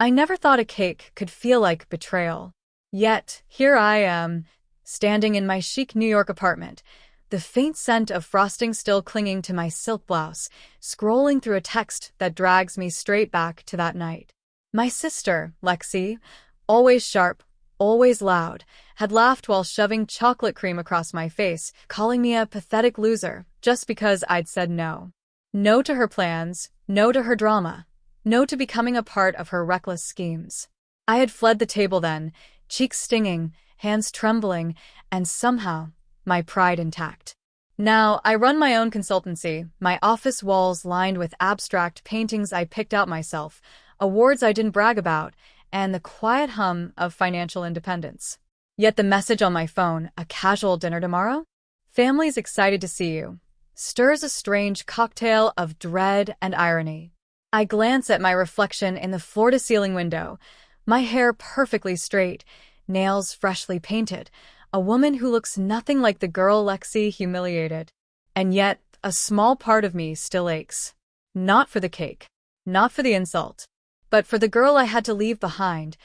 I never thought a cake could feel like betrayal. Yet, here I am, standing in my chic New York apartment, the faint scent of frosting still clinging to my silk blouse, scrolling through a text that drags me straight back to that night. My sister, Lexi, always sharp, always loud, had laughed while shoving chocolate cream across my face, calling me a pathetic loser just because I'd said no. No to her plans, no to her drama, no to becoming a part of her reckless schemes. I had fled the table then, cheeks stinging, hands trembling, and somehow, my pride intact. Now, I run my own consultancy, my office walls lined with abstract paintings I picked out myself, awards I didn't brag about, and the quiet hum of financial independence. Yet the message on my phone, a casual dinner tomorrow? Family's excited to see you, stirs a strange cocktail of dread and irony. I glance at my reflection in the floor-to-ceiling window, my hair perfectly straight, nails freshly painted, a woman who looks nothing like the girl Lexi humiliated. And yet, a small part of me still aches. Not for the cake, not for the insult, but for the girl I had to leave behind,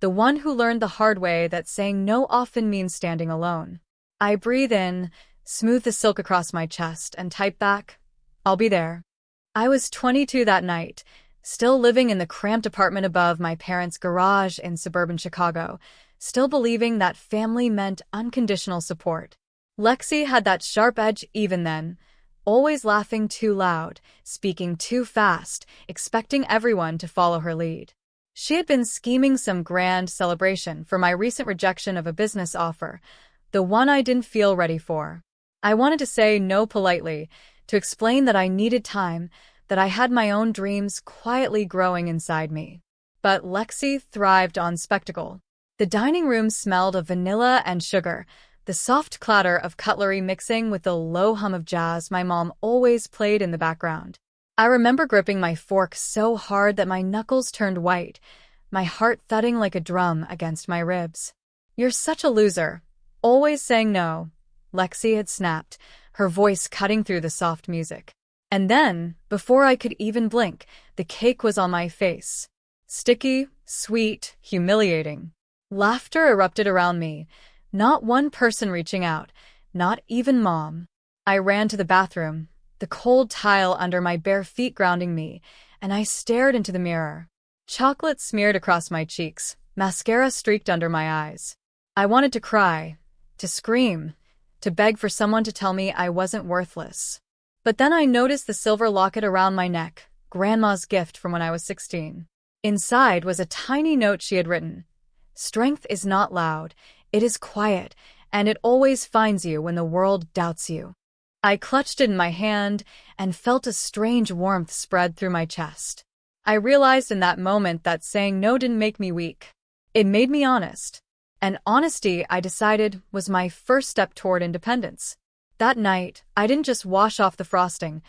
the one who learned the hard way that saying no often means standing alone. I breathe in, smooth the silk across my chest, and type back, "I'll be there." I was 22 that night, still living in the cramped apartment above my parents' garage in suburban Chicago, still believing that family meant unconditional support. Lexi had that sharp edge even then, always laughing too loud, speaking too fast, expecting everyone to follow her lead. She had been scheming some grand celebration for my recent rejection of a business offer, the one I didn't feel ready for. I wanted to say no politely, to explain that I needed time, that I had my own dreams quietly growing inside me. But Lexi thrived on spectacle. The dining room smelled of vanilla and sugar, the soft clatter of cutlery mixing with the low hum of jazz my mom always played in the background. I remember gripping my fork so hard that my knuckles turned white, my heart thudding like a drum against my ribs. "You're such a loser, always saying no," Lexi had snapped, her voice cutting through the soft music. And then, before I could even blink, the cake was on my face. Sticky, sweet, humiliating. Laughter erupted around me, not one person reaching out, not even Mom. I ran to the bathroom, the cold tile under my bare feet grounding me, and I stared into the mirror. Chocolate smeared across my cheeks, mascara streaked under my eyes. I wanted to cry, to scream, to beg for someone to tell me I wasn't worthless. But then I noticed the silver locket around my neck, Grandma's gift from when I was 16. Inside was a tiny note she had written. "Strength is not loud, it is quiet, and it always finds you when the world doubts you." I clutched it in my hand and felt a strange warmth spread through my chest. I realized in that moment that saying no didn't make me weak. It made me honest. And honesty, I decided, was my first step toward independence. That night, I didn't just wash off the frosting.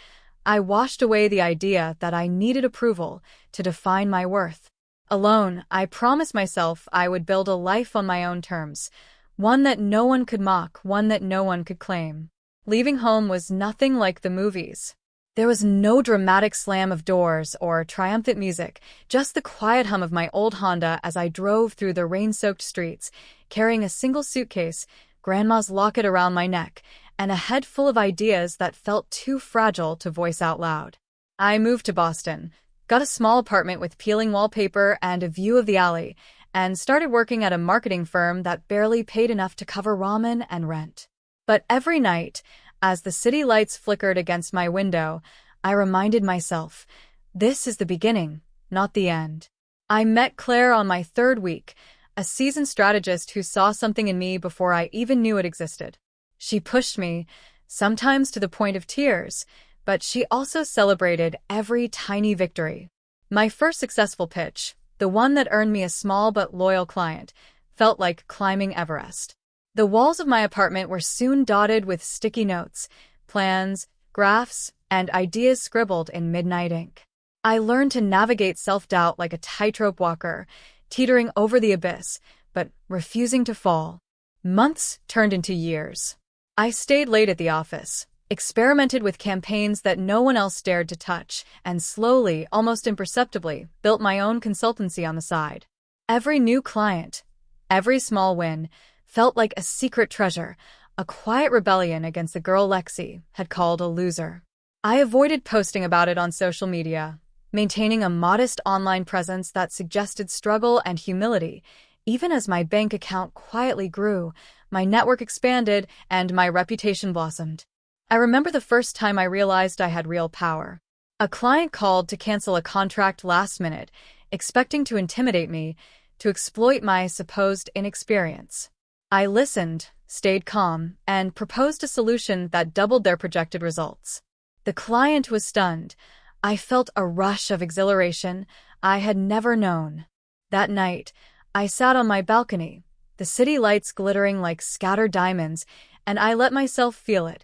I washed away the idea that I needed approval to define my worth. Alone, I promised myself I would build a life on my own terms, one that no one could mock, one that no one could claim. Leaving home was nothing like the movies. There was no dramatic slam of doors or triumphant music, just the quiet hum of my old Honda as I drove through the rain-soaked streets, carrying a single suitcase, Grandma's locket around my neck, and a head full of ideas that felt too fragile to voice out loud. I moved to Boston, got a small apartment with peeling wallpaper and a view of the alley, and started working at a marketing firm that barely paid enough to cover ramen and rent. But every night, as the city lights flickered against my window, I reminded myself, this is the beginning, not the end. I met Claire on my third week, a seasoned strategist who saw something in me before I even knew it existed. She pushed me, sometimes to the point of tears, but she also celebrated every tiny victory. My first successful pitch, the one that earned me a small but loyal client, felt like climbing Everest. The walls of my apartment were soon dotted with sticky notes, plans, graphs, and ideas scribbled in midnight ink. I learned to navigate self-doubt like a tightrope walker, teetering over the abyss, but refusing to fall. Months turned into years. I stayed late at the office, experimented with campaigns that no one else dared to touch, and slowly, almost imperceptibly, built my own consultancy on the side. Every new client, every small win, felt like a secret treasure, a quiet rebellion against the girl Lexi had called a loser. I avoided posting about it on social media, maintaining a modest online presence that suggested struggle and humility. Even as my bank account quietly grew, my network expanded, and my reputation blossomed. I remember the first time I realized I had real power. A client called to cancel a contract last minute, expecting to intimidate me, to exploit my supposed inexperience. I listened, stayed calm, and proposed a solution that doubled their projected results. The client was stunned. I felt a rush of exhilaration I had never known. That night, I sat on my balcony, the city lights glittering like scattered diamonds, and I let myself feel it,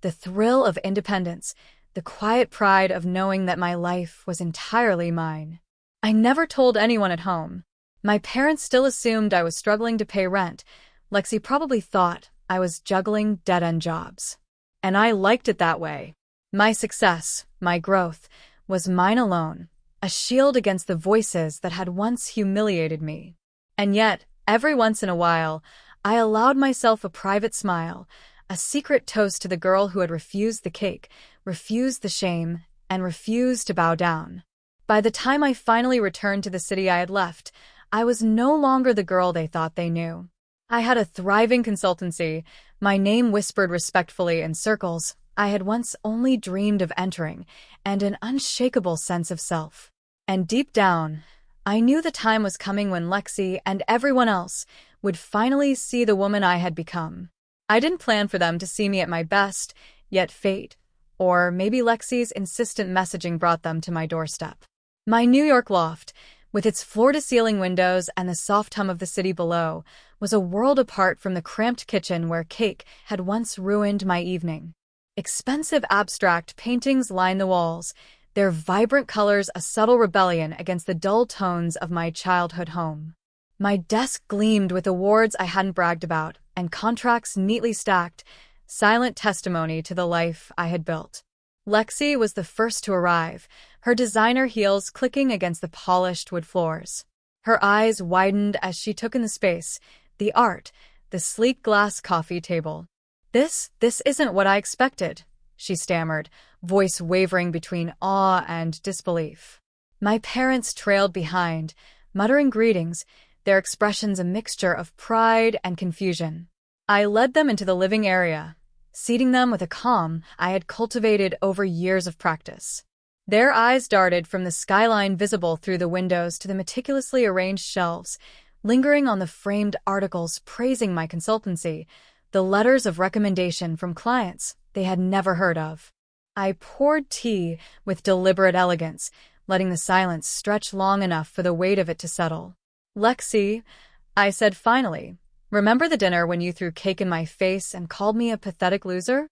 the thrill of independence, the quiet pride of knowing that my life was entirely mine. I never told anyone at home. My parents still assumed I was struggling to pay rent. Lexi probably thought I was juggling dead-end jobs. And I liked it that way. My success, my growth, was mine alone, a shield against the voices that had once humiliated me. And yet, every once in a while, I allowed myself a private smile, a secret toast to the girl who had refused the cake, refused the shame, and refused to bow down. By the time I finally returned to the city I had left, I was no longer the girl they thought they knew. I had a thriving consultancy, my name whispered respectfully in circles I had once only dreamed of entering, and an unshakable sense of self. And deep down, I knew the time was coming when Lexi and everyone else would finally see the woman I had become. I didn't plan for them to see me at my best, yet fate, or maybe Lexi's insistent messaging brought them to my doorstep. My New York loft, with its floor-to-ceiling windows and the soft hum of the city below, was a world apart from the cramped kitchen where cake had once ruined my evening. Expensive abstract paintings lined the walls, their vibrant colors a subtle rebellion against the dull tones of my childhood home. My desk gleamed with awards I hadn't bragged about, and contracts neatly stacked, silent testimony to the life I had built. Lexi was the first to arrive, her designer heels clicking against the polished wood floors. Her eyes widened as she took in the space, the art, the sleek glass coffee table. This isn't what I expected, she stammered, voice wavering between awe and disbelief. My parents trailed behind, muttering greetings, their expressions a mixture of pride and confusion. I led them into the living area, seating them with a calm I had cultivated over years of practice. Their eyes darted from the skyline visible through the windows to the meticulously arranged shelves, lingering on the framed articles praising my consultancy, the letters of recommendation from clients they had never heard of. I poured tea with deliberate elegance, letting the silence stretch long enough for the weight of it to settle. "Lexi," I said finally, "remember the dinner when you threw cake in my face and called me a pathetic loser?"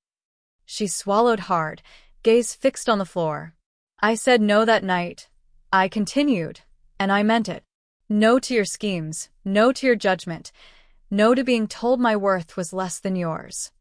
She swallowed hard, gaze fixed on the floor. "I said no that night," I continued, "and I meant it. No to your schemes, no to your judgment, no to being told my worth was less than yours."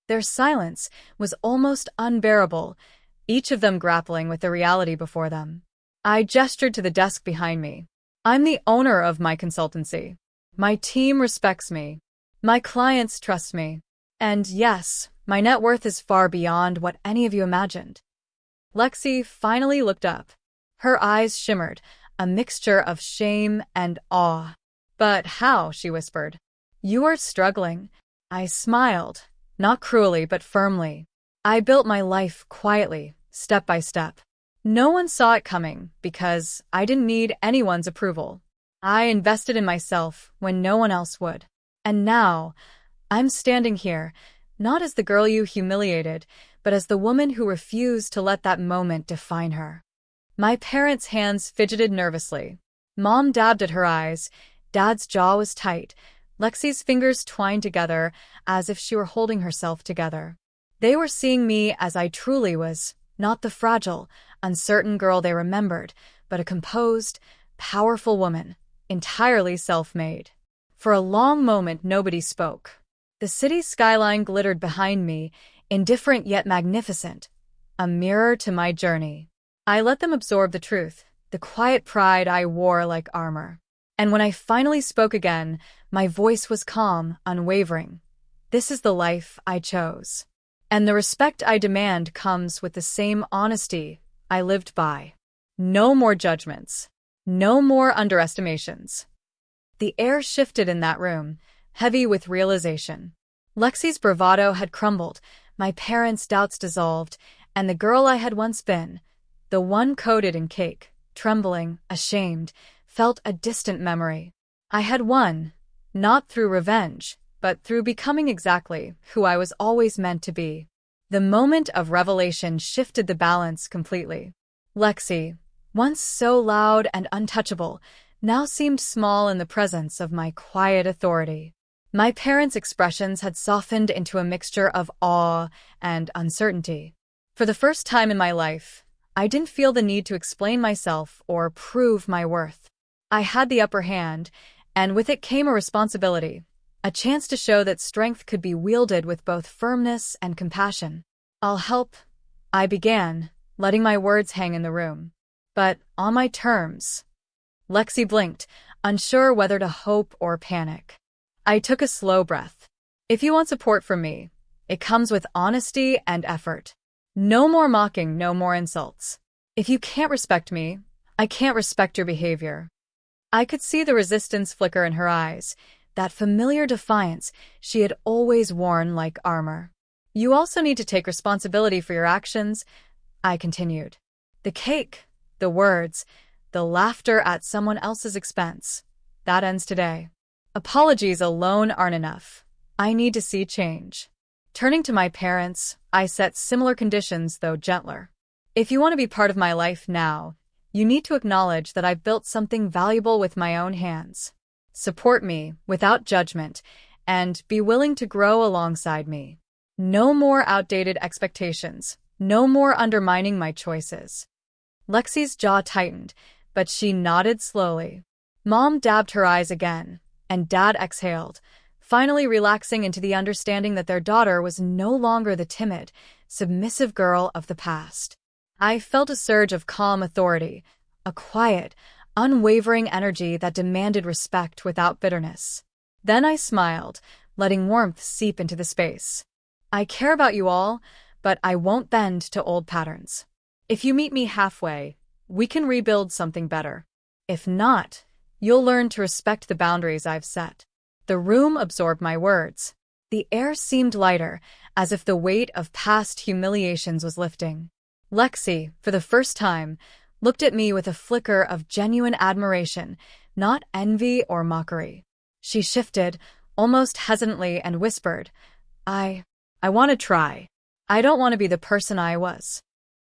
Their silence was almost unbearable, each of them grappling with the reality before them. I gestured to the desk behind me. "I'm the owner of my consultancy. My team respects me. My clients trust me. And yes, my net worth is far beyond what any of you imagined." Lexi finally looked up. Her eyes shimmered, a mixture of shame and awe. "But how?" she whispered. "You are struggling." I smiled, not cruelly but firmly. "I built my life quietly, step by step. No one saw it coming because I didn't need anyone's approval. I invested in myself when no one else would. And now, I'm standing here, not as the girl you humiliated, but as the woman who refused to let that moment define her." My parents' hands fidgeted nervously. Mom dabbed at her eyes. Dad's jaw was tight. Lexi's fingers twined together as if she were holding herself together. They were seeing me as I truly was, not the fragile, uncertain girl they remembered, but a composed, powerful woman, entirely self-made. For a long moment nobody spoke. The city skyline glittered behind me, indifferent yet magnificent, a mirror to my journey. I let them absorb the truth, the quiet pride I wore like armor. And when I finally spoke again, my voice was calm, unwavering. This is the life I chose. And the respect I demand comes with the same honesty I lived by. No more judgments. No more underestimations. The air shifted in that room, heavy with realization. Lexi's bravado had crumbled, my parents' doubts dissolved, and the girl I had once been, the one coated in cake, trembling, ashamed, felt a distant memory. I had won, not through revenge, but through becoming exactly who I was always meant to be. The moment of revelation shifted the balance completely. Lexi, once so loud and untouchable, now seemed small in the presence of my quiet authority. My parents' expressions had softened into a mixture of awe and uncertainty. For the first time in my life, I didn't feel the need to explain myself or prove my worth. I had the upper hand, and with it came a responsibility, a chance to show that strength could be wielded with both firmness and compassion. "I'll help," I began, letting my words hang in the room. "But on my terms." Lexi blinked, unsure whether to hope or panic. I took a slow breath. "If you want support from me, it comes with honesty and effort. No more mocking, no more insults. If you can't respect me, I can't respect your behavior." I could see the resistance flicker in her eyes, that familiar defiance she had always worn like armor. "You also need to take responsibility for your actions," I continued. "The cake, the words, the laughter at someone else's expense, that ends today. Apologies alone aren't enough. I need to see change." Turning to my parents, I set similar conditions, though gentler. "If you want to be part of my life now, you need to acknowledge that I've built something valuable with my own hands. Support me without judgment, and be willing to grow alongside me. No more outdated expectations, no more undermining my choices." Lexi's jaw tightened, but she nodded slowly. Mom dabbed her eyes again, and Dad exhaled, finally relaxing into the understanding that their daughter was no longer the timid, submissive girl of the past. I felt a surge of calm authority, a quiet, unwavering energy that demanded respect without bitterness. Then I smiled, letting warmth seep into the space. "I care about you all, but I won't bend to old patterns. If you meet me halfway, we can rebuild something better. If not, you'll learn to respect the boundaries I've set." The room absorbed my words. The air seemed lighter, as if the weight of past humiliations was lifting. Lexi, for the first time, looked at me with a flicker of genuine admiration, not envy or mockery. She shifted, almost hesitantly, and whispered, I want to try. I don't want to be the person I was."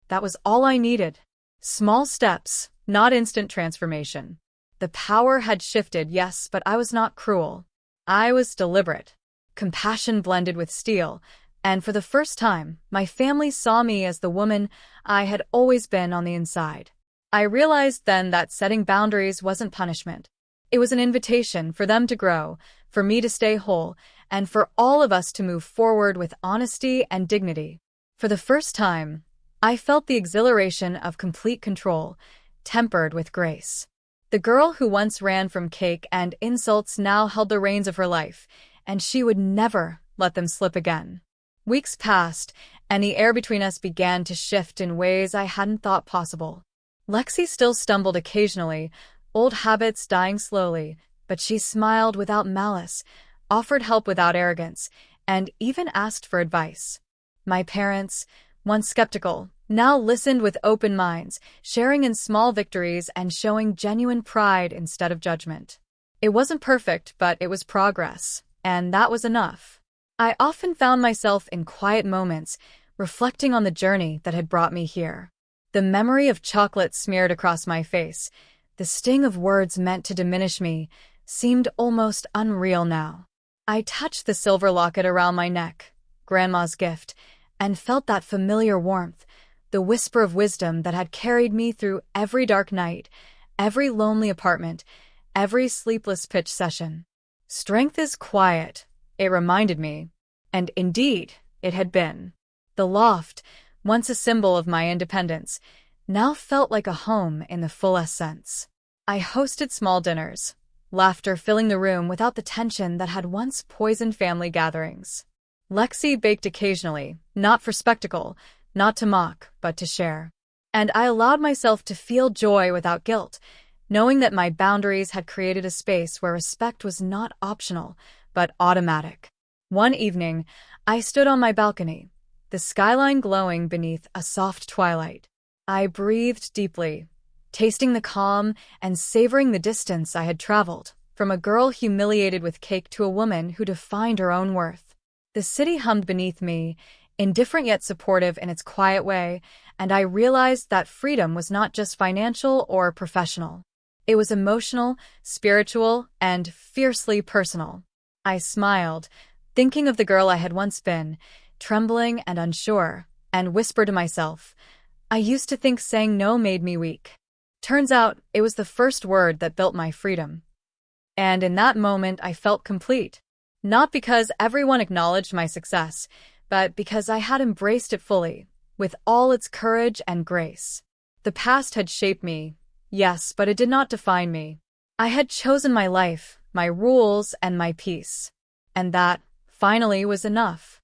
That was all I needed. Small steps, not instant transformation. The power had shifted, yes, but I was not cruel. I was deliberate. Compassion blended with steel, and for the first time, my family saw me as the woman I had always been on the inside. I realized then that setting boundaries wasn't punishment. It was an invitation for them to grow, for me to stay whole, and for all of us to move forward with honesty and dignity. For the first time, I felt the exhilaration of complete control, tempered with grace. The girl who once ran from cake and insults now held the reins of her life, and she would never let them slip again. Weeks passed, and the air between us began to shift in ways I hadn't thought possible. Lexi still stumbled occasionally, old habits dying slowly, but she smiled without malice, offered help without arrogance, and even asked for advice. My parents, once skeptical, now listened with open minds, sharing in small victories and showing genuine pride instead of judgment. It wasn't perfect, but it was progress, and that was enough. I often found myself in quiet moments, reflecting on the journey that had brought me here. The memory of chocolate smeared across my face, the sting of words meant to diminish me, seemed almost unreal now. I touched the silver locket around my neck, Grandma's gift, and felt that familiar warmth, the whisper of wisdom that had carried me through every dark night, every lonely apartment, every sleepless pitch session. Strength is quiet, it reminded me, and indeed, it had been. The loft, once a symbol of my independence, now felt like a home in the fullest sense. I hosted small dinners, laughter filling the room without the tension that had once poisoned family gatherings. Lexi baked occasionally, not for spectacle, not to mock, but to share. And I allowed myself to feel joy without guilt, knowing that my boundaries had created a space where respect was not optional, but automatic. One evening, I stood on my balcony, the skyline glowing beneath a soft twilight. I breathed deeply, tasting the calm and savoring the distance I had traveled, from a girl humiliated with cake to a woman who defined her own worth. The city hummed beneath me, indifferent yet supportive in its quiet way, and I realized that freedom was not just financial or professional. It was emotional, spiritual, and fiercely personal. I smiled, thinking of the girl I had once been, trembling and unsure, and whispered to myself, I used to think saying no made me weak. Turns out, it was the first word that built my freedom. And in that moment, I felt complete. Not because everyone acknowledged my success, but because I had embraced it fully, with all its courage and grace. The past had shaped me, yes, but it did not define me. I had chosen my life, my rules, and my peace. And that, finally, was enough.